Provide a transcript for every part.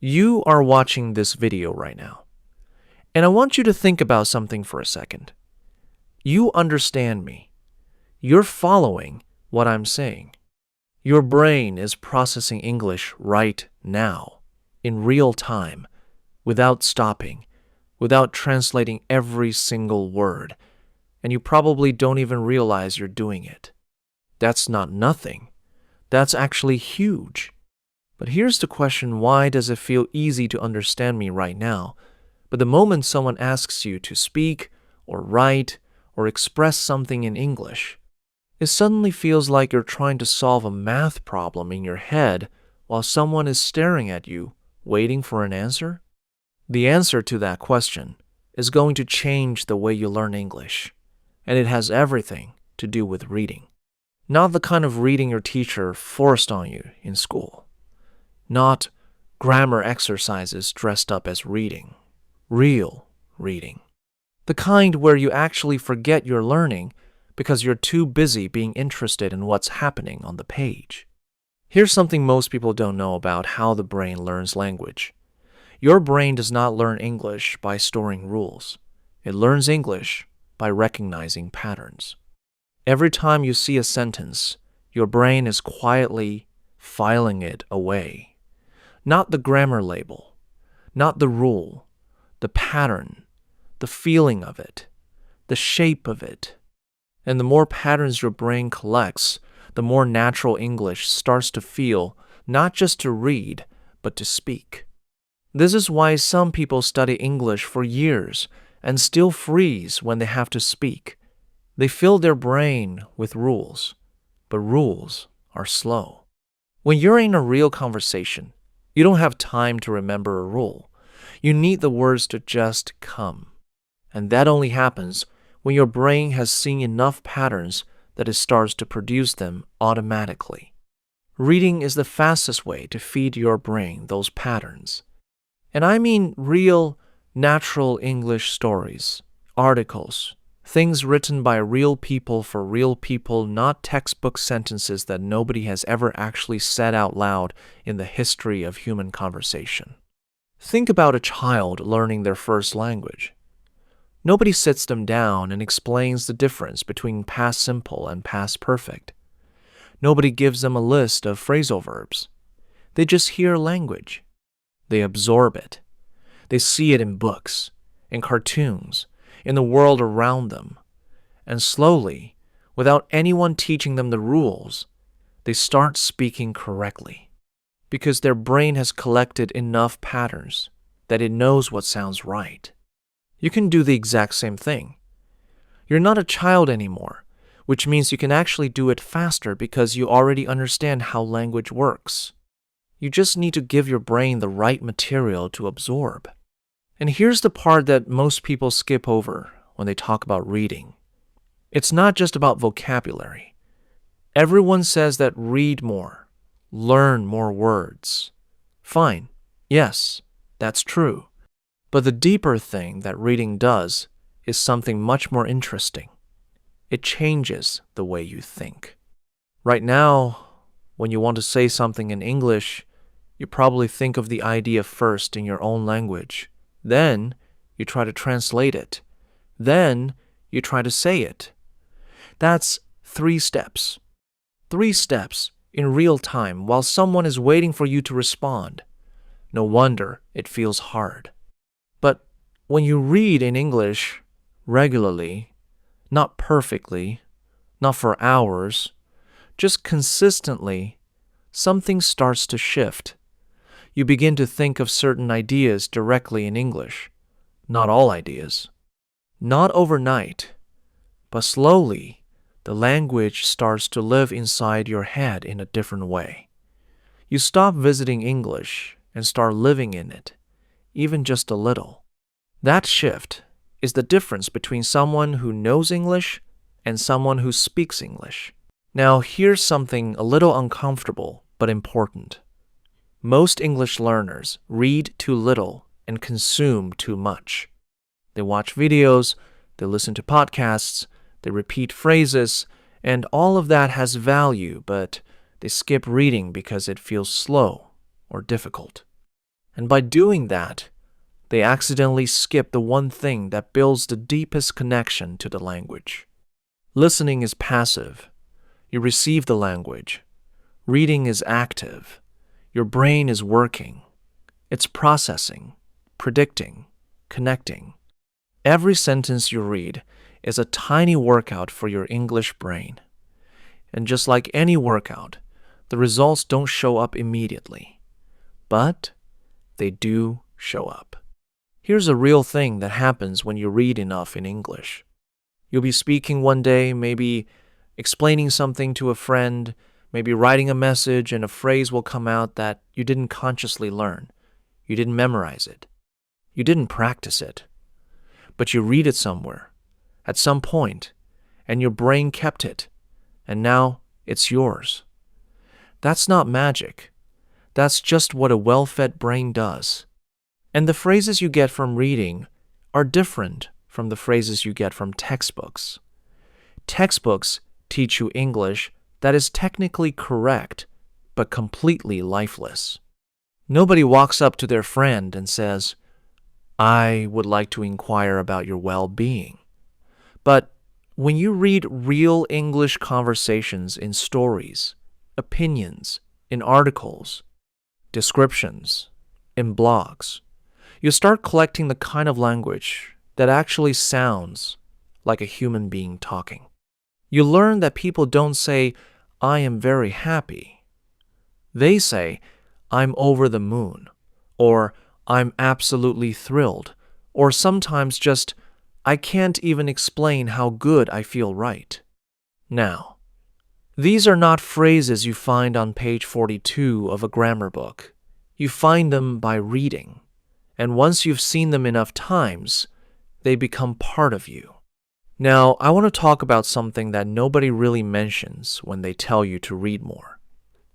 You are watching this video right now, and I want you to think about something for a second. You understand me. You're following what I'm saying. Your brain is processing English right now, in real time, without stopping, without translating every single word, and you probably don't even realize you're doing it. That's not nothing. That's actually huge. But here's the question: why does it feel easy to understand me right now, but the moment someone asks you to speak or write or express something in English, it suddenly feels like you're trying to solve a math problem in your head while someone is staring at you, waiting for an answer? The answer to that question is going to change the way you learn English, and it has everything to do with reading. Not the kind of reading your teacher forced on you in school. Not grammar exercises dressed up as reading. Real reading. The kind where you actually forget you're learning because you're too busy being interested in what's happening on the page. Here's something most people don't know about how the brain learns language. Your brain does not learn English by storing rules. It learns English by recognizing patterns. Every time you see a sentence, your brain is quietly filing it away. Not the grammar label, not the rule, the pattern, the feeling of it, the shape of it. And the more patterns your brain collects, the more natural English starts to feel, not just to read, but to speak. This is why some people study English for years and still freeze when they have to speak. They fill their brain with rules, but rules are slow. When you're in a real conversation, you don't have time to remember a rule. You need the words to just come. And that only happens when your brain has seen enough patterns that it starts to produce them automatically. Reading is the fastest way to feed your brain those patterns. And I mean real, natural English stories, articles, things written by real people for real people, not textbook sentences that nobody has ever actually said out loud in the history of human conversation. Think about a child learning their first language. Nobody sits them down and explains the difference between past simple and past perfect. Nobody gives them a list of phrasal verbs. They just hear language. They absorb it. They see it in books, in cartoons, in the world around them. And slowly, without anyone teaching them the rules, they start speaking correctly. Because their brain has collected enough patterns that it knows what sounds right. You can do the exact same thing. You're not a child anymore, which means you can actually do it faster because you already understand how language works. You just need to give your brain the right material to absorb. And here's the part that most people skip over when they talk about reading. It's not just about vocabulary. Everyone says that read more, learn more words. Fine, yes, that's true. But the deeper thing that reading does is something much more interesting. It changes the way you think. Right now, when you want to say something in English, you probably think of the idea first in your own language. Then, you try to translate it. Then, you try to say it. That's 3 steps. 3 steps in real time while someone is waiting for you to respond. No wonder it feels hard. But when you read in English regularly, not perfectly, not for hours, just consistently, something starts to shift. You begin to think of certain ideas directly in English. Not all ideas. Not overnight, but slowly, the language starts to live inside your head in a different way. You stop visiting English and start living in it, even just a little. That shift is the difference between someone who knows English and someone who speaks English. Now, here's something a little uncomfortable but important. Most English learners read too little and consume too much. They watch videos, they listen to podcasts, they repeat phrases, and all of that has value, but they skip reading because it feels slow or difficult. And by doing that, they accidentally skip the one thing that builds the deepest connection to the language. Listening is passive. You receive the language. Reading is active. Your brain is working. It's processing, predicting, connecting. Every sentence you read is a tiny workout for your English brain. And just like any workout, the results don't show up immediately. But they do show up. Here's a real thing that happens when you read enough in English. You'll be speaking one day, maybe explaining something to a friend, maybe writing a message, and a phrase will come out that you didn't consciously learn. You didn't memorize it. You didn't practice it. But you read it somewhere, at some point, and your brain kept it, and now it's yours. That's not magic. That's just what a well-fed brain does. And the phrases you get from reading are different from the phrases you get from textbooks. Textbooks teach you English that is technically correct, but completely lifeless. Nobody walks up to their friend and says, "I would like to inquire about your well-being." But when you read real English conversations in stories, opinions, in articles, descriptions, in blogs, you start collecting the kind of language that actually sounds like a human being talking. You learn that people don't say, "I am very happy." They say, "I'm over the moon," or "I'm absolutely thrilled," or sometimes just, "I can't even explain how good I feel right." Now, these are not phrases you find on page 42 of a grammar book. You find them by reading. And once you've seen them enough times, they become part of you. Now, I want to talk about something that nobody really mentions when they tell you to read more.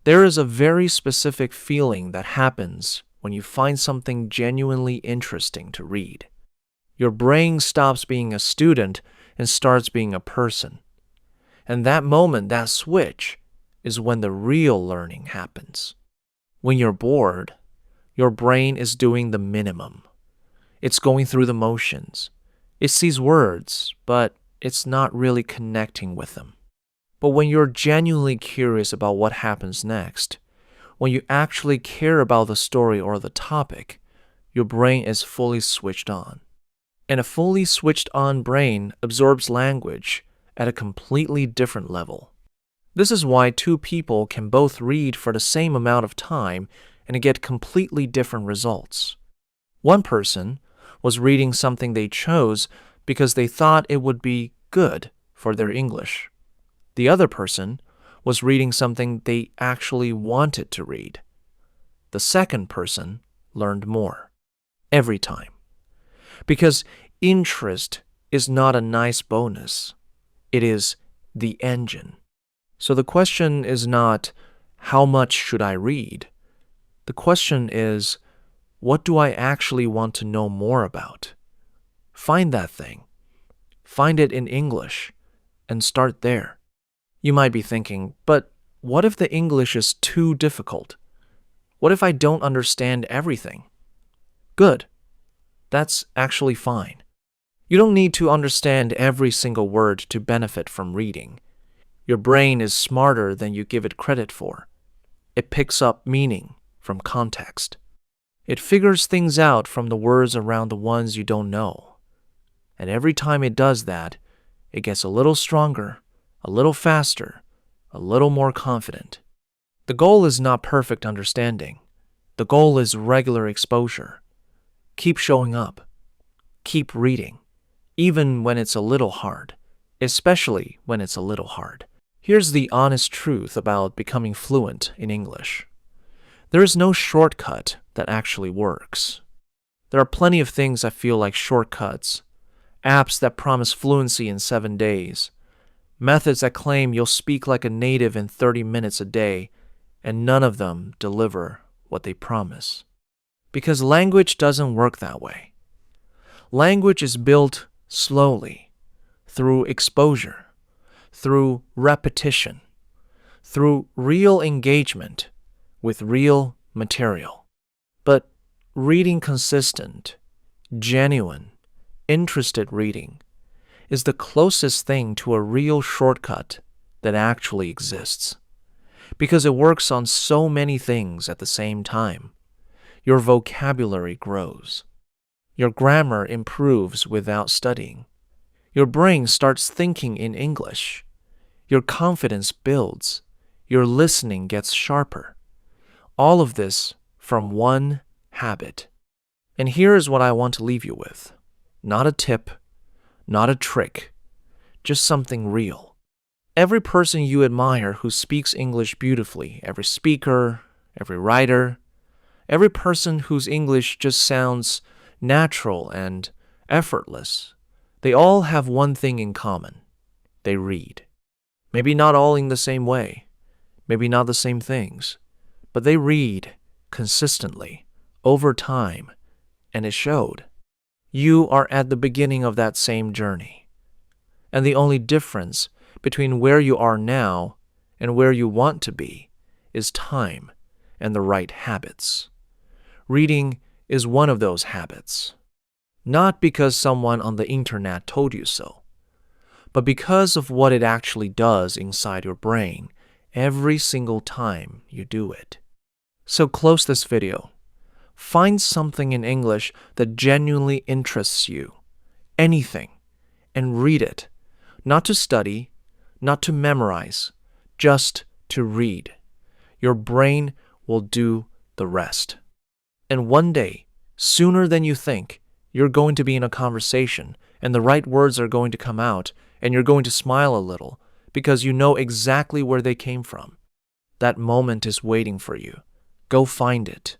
There is a very specific feeling that happens when you find something genuinely interesting to read. Your brain stops being a student and starts being a person. And that moment, that switch, is when the real learning happens. When you're bored, your brain is doing the minimum. It's going through the motions. It sees words, but it's not really connecting with them. But when you're genuinely curious about what happens next, when you actually care about the story or the topic, your brain is fully switched on. And a fully switched on brain absorbs language at a completely different level. This is why two people can both read for the same amount of time and get completely different results. One person was reading something they chose because they thought it would be good for their English. The other person was reading something they actually wanted to read. The second person learned more every time. Because interest is not a nice bonus. It is the engine. So the question is not, how much should I read? The question is, what do I actually want to know more about? Find that thing. Find it in English and start there. You might be thinking, but what if the English is too difficult? What if I don't understand everything? Good. That's actually fine. You don't need to understand every single word to benefit from reading. Your brain is smarter than you give it credit for. It picks up meaning from context. It figures things out from the words around the ones you don't know. And every time it does that, it gets a little stronger, a little faster, a little more confident. The goal is not perfect understanding. The goal is regular exposure. Keep showing up. Keep reading, even when it's a little hard, especially when it's a little hard. Here's the honest truth about becoming fluent in English. There is no shortcut that actually works. There are plenty of things that feel like shortcuts, apps that promise fluency in 7 days, methods that claim you'll speak like a native in 30 minutes a day, and none of them deliver what they promise. Because language doesn't work that way. Language is built slowly, through exposure, through repetition, through real engagement with real material. But Reading consistent, genuine, interested reading is the closest thing to a real shortcut that actually exists, because it works on so many things at the same time. Your vocabulary grows. Your grammar improves without studying. Your brain starts thinking in English. Your confidence builds. Your listening gets sharper. All of this from one habit. And here is what I want to leave you with. Not a tip, not a trick, just something real. Every person you admire who speaks English beautifully, every speaker, every writer, every person whose English just sounds natural and effortless, they all have one thing in common. They read. Maybe not all in the same way, maybe not the same things, but they read consistently, over time, and it showed. You are at the beginning of that same journey. And the only difference between where you are now and where you want to be is time and the right habits. Reading is one of those habits. Not because someone on the internet told you so, but because of what it actually does inside your brain every single time you do it. So close this video. Find something in English that genuinely interests you, anything, and read it. Not to study, not to memorize, just to read. Your brain will do the rest. And one day, sooner than you think, you're going to be in a conversation and the right words are going to come out and you're going to smile a little because you know exactly where they came from. That moment is waiting for you. Go find it.